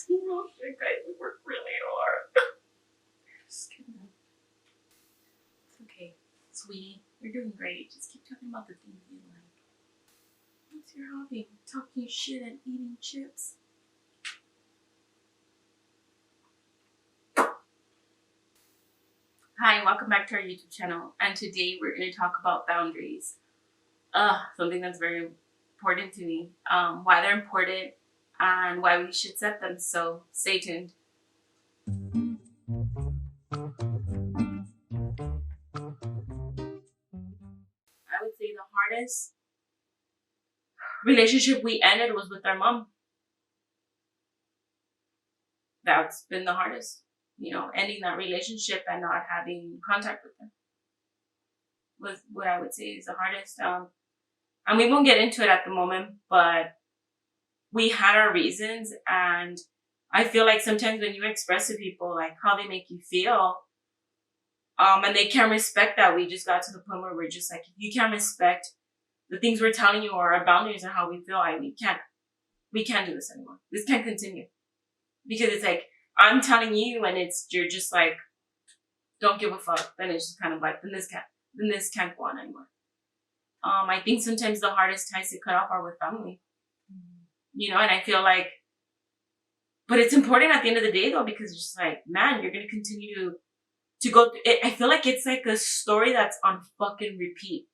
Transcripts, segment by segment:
No shit, guys, we work really hard. Just kidding. It's okay, sweetie. You're doing great. Just keep talking about the things you like. What's your hobby? Talking shit and eating chips. Hi, welcome back to our YouTube channel. And today we're going to talk about boundaries. Something that's very important to me. Why they're important and why we should set them. So stay tuned. I would say the hardest relationship we ended was with our mom. That's been the hardest. You know, ending that relationship and not having contact with them was what I would say is the hardest. And we won't get into it at the moment, but we had our reasons. And I feel like sometimes when you express to people like how they make you feel, and they can't respect that, we just got to the point where we're just like, if you can't respect the things we're telling you or our boundaries or how we feel, we can't do this anymore. This can't continue. Because it's like, I'm telling you and you're just like, don't give a fuck. Then it's just kind of like, then this can't go on anymore. I think sometimes the hardest ties to cut off are with family. You know, and I feel like, but it's important at the end of the day though, because it's just like, man, you're going to continue to go through it. I feel like it's like a story that's on fucking repeat.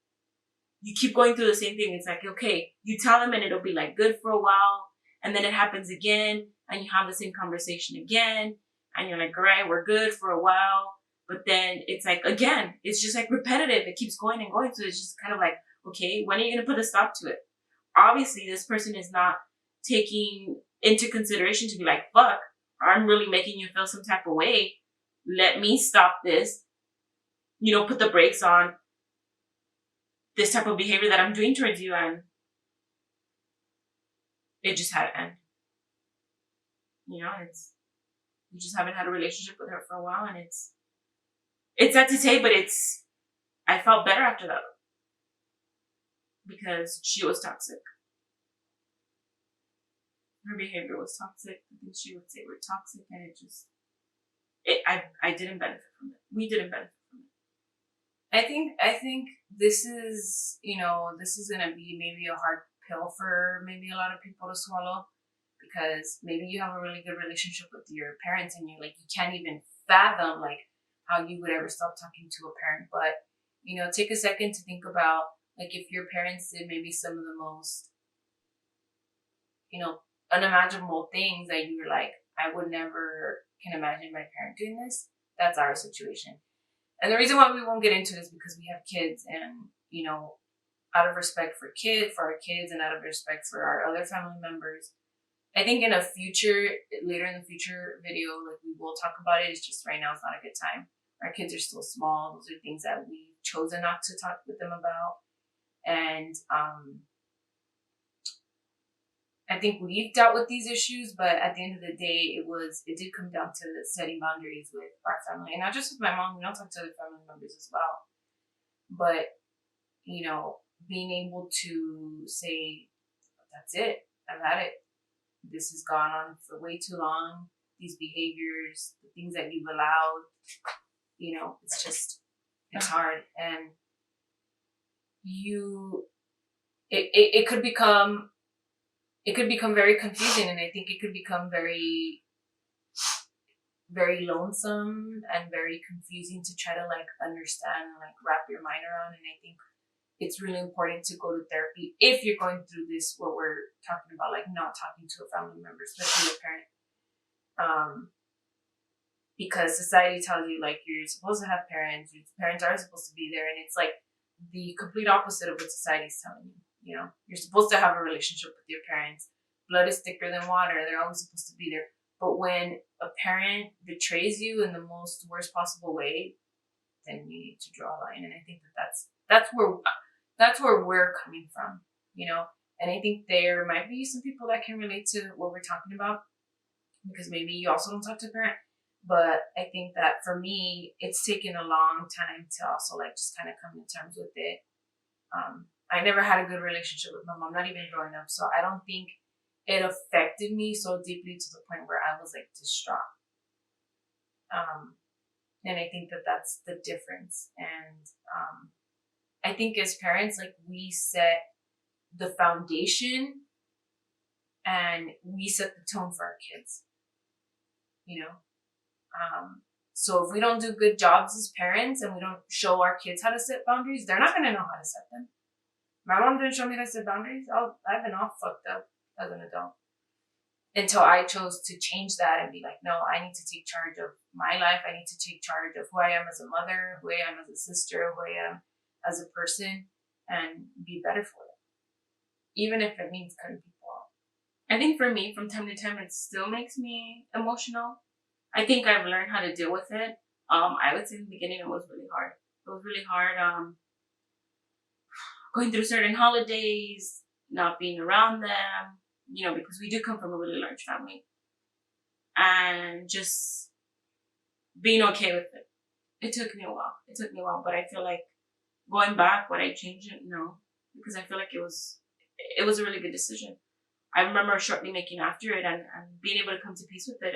You keep going through the same thing. It's like, okay, you tell them and it'll be like good for a while. And then it happens again and you have the same conversation again. And you're like, all right, we're good for a while. But then it's like, again, it's just like repetitive. It keeps going and going. So it's just kind of like, okay, when are you going to put a stop to it? Obviously, this person is not taking into consideration to be like, fuck, I'm really making you feel some type of way. Let me stop this. You know, put the brakes on this type of behavior that I'm doing towards you. And it just had to end. You know, you just haven't had a relationship with her for a while. And it's sad to say, but I felt better after that. Because she was toxic. Her behavior was toxic. The things she would say were toxic, and I didn't benefit from it. We didn't benefit from it. I think this is, this is gonna be maybe a hard pill for maybe a lot of people to swallow, because maybe you have a really good relationship with your parents and you can't even fathom like how you would ever stop talking to a parent. But take a second to think about like if your parents did maybe some of the most unimaginable things that you were like, I would never can imagine my parent doing this. That's our situation. And the reason why we won't get into this is because we have kids, and out of respect for our kids, and out of respect for our other family members, I think in a later in the future video, like we will talk about it. It's just right now it's not a good time. Our kids are still small. Those are things that we've chosen not to talk with them about, and I think we've dealt with these issues, but at the end of the day, it did come down to setting boundaries with our family, and not just with my mom. We don't talk to other family members as well, but being able to say, that's it, I've had it. This has gone on for way too long. These behaviors, the things that you've allowed, it's hard, and it could become very confusing, and I think it could become very, very lonesome and very confusing to try to like understand and like wrap your mind around. And I think it's really important to go to therapy if you're going through this, what we're talking about, like not talking to a family member, especially a parent, because society tells you like you're supposed to have parents, your parents are supposed to be there, and it's like the complete opposite of what society is telling you. You're supposed to have a relationship with your parents. Blood is thicker than water. They're always supposed to be there. But when a parent betrays you in the most worst possible way, then you need to draw a line. And I think that's where we're coming from, And I think there might be some people that can relate to what we're talking about, because maybe you also don't talk to a parent. But I think that for me, it's taken a long time to also like just kind of come to terms with it. I never had a good relationship with my mom, not even growing up. So I don't think it affected me so deeply to the point where I was like distraught. And I think that that's the difference. And I think as parents, like, we set the foundation and we set the tone for our kids, you know? So if we don't do good jobs as parents and we don't show our kids how to set boundaries, they're not going to know how to set them. My mom didn't show me how to set boundaries. I've been all fucked up as an adult until I chose to change that and be like, no, I need to take charge of my life. I need to take charge of who I am as a mother, who I am as a sister, who I am as a person, and be better for it, even if it means cutting people off. I think for me, from time to time, it still makes me emotional. I think I've learned how to deal with it. I would say in the beginning it was really hard. It was really hard going through certain holidays, not being around them, because we do come from a really large family. And just being okay with it. It took me a while, but I feel like going back, would I change it? No, because I feel like it was a really good decision. I remember shortly making after it and being able to come to peace with it.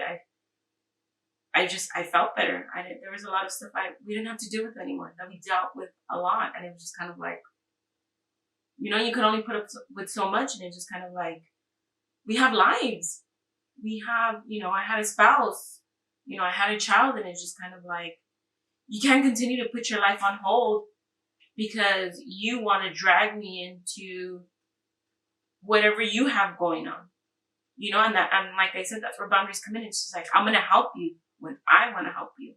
I felt better. There was a lot of stuff we didn't have to deal with anymore, that we dealt with a lot, and it was just kind of like, you could only put up with so much, and it just kind of like, we have lives. We have, I had a spouse, I had a child, and it's just kind of like, you can't continue to put your life on hold because you want to drag me into whatever you have going on, and like I said, that's where boundaries come in. It's just like, I'm going to help you when I want to help you,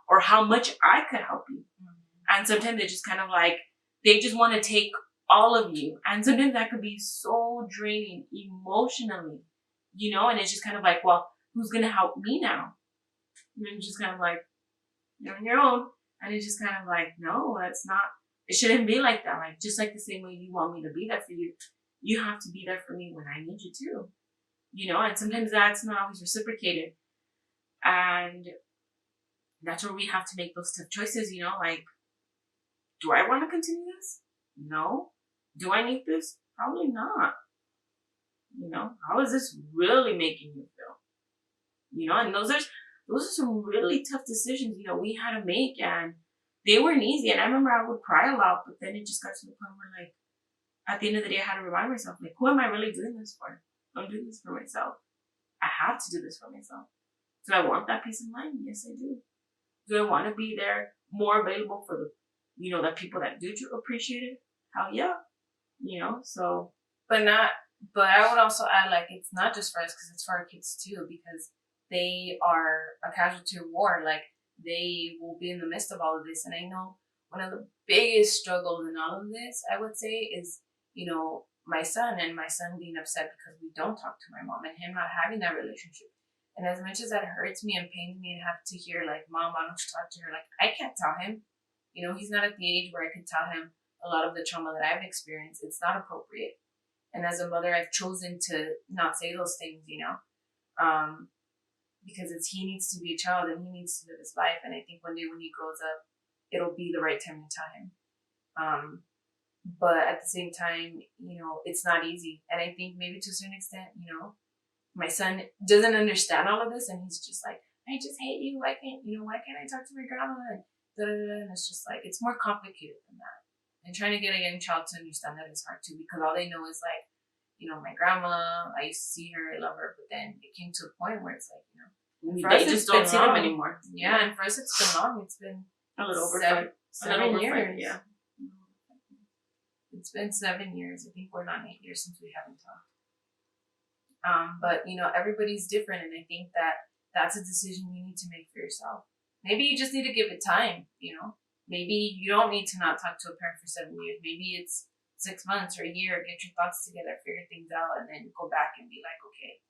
or how much I could help you. Mm-hmm. And sometimes they just kind of like, they just want to take all of you. And sometimes that could be so draining emotionally, and it's just kind of like, well, who's going to help me now? And just kind of like, you're on your own. And it's just kind of like, no, that's not, it shouldn't be like that. Like, just like the same way you want me to be there for you, you have to be there for me when I need you to, and sometimes that's not always reciprocated. And that's where we have to make those tough choices, like, do I want to continue this? No. Do I need this? Probably not. How is this really making you feel? And those are some really tough decisions, we had to make, and they weren't easy. And I remember I would cry a lot, but then it just got to the point where, like, at the end of the day, I had to remind myself, like, who am I really doing this for? I'm doing this for myself. I have to do this for myself. Do I want that peace of mind? Yes, I do. Do I want to be there, more available for the, the people that do appreciate it? Hell yeah. So. But I would also add, like, it's not just for us, because it's for our kids too, because they are a casualty of war. Like, they will be in the midst of all of this. And I know one of the biggest struggles in all of this, I would say, is, my son being upset because we don't talk to my mom, and him not having that relationship. And as much as that hurts me and pains me to have to hear, like, Mom, why don't you talk to her? Like, I can't tell him. He's not at the age where I could tell him a lot of the trauma that I've experienced. It's not appropriate. And as a mother, I've chosen to not say those things, because he needs to be a child and he needs to live his life. And I think one day when he grows up, it'll be the right time to tell him. But at the same time, it's not easy. And I think maybe to a certain extent, my son doesn't understand all of this, and he's just like, I just hate you. Why can't I talk to my grandma? And and it's just like, it's more complicated than that. And trying to get a young child to understand that is hard too, because all they know is like, my grandma, I used to see her, I love her, but then it came to a point where it's like, for us, just don't see them anymore. Yeah, and for us it's been long. It's been a little over 7 years. Yeah. It's been 7 years. I think we're not 8 years since we haven't talked. But everybody's different, and I think that that's a decision you need to make for yourself. Maybe you just need to give it time, Maybe you don't need to not talk to a parent for 7 years. Maybe it's 6 months or a year. Get your thoughts together, figure things out, and then go back and be like, okay.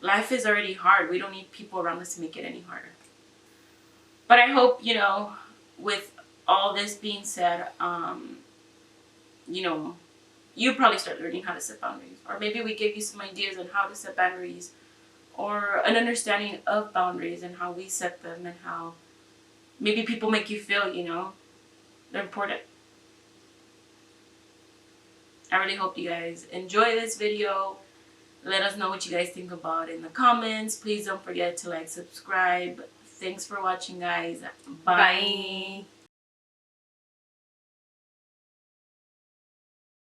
Life is already hard. We don't need people around us to make it any harder. But I hope, with all this being said, you probably start learning how to set boundaries. Or maybe we gave you some ideas on how to set boundaries, or an understanding of boundaries and how we set them, and how maybe people make you feel, they're important. I really hope you guys enjoy this video. Let us know what you guys think about it in the comments. Please don't forget to like, subscribe. Thanks for watching, guys. Bye. Bye.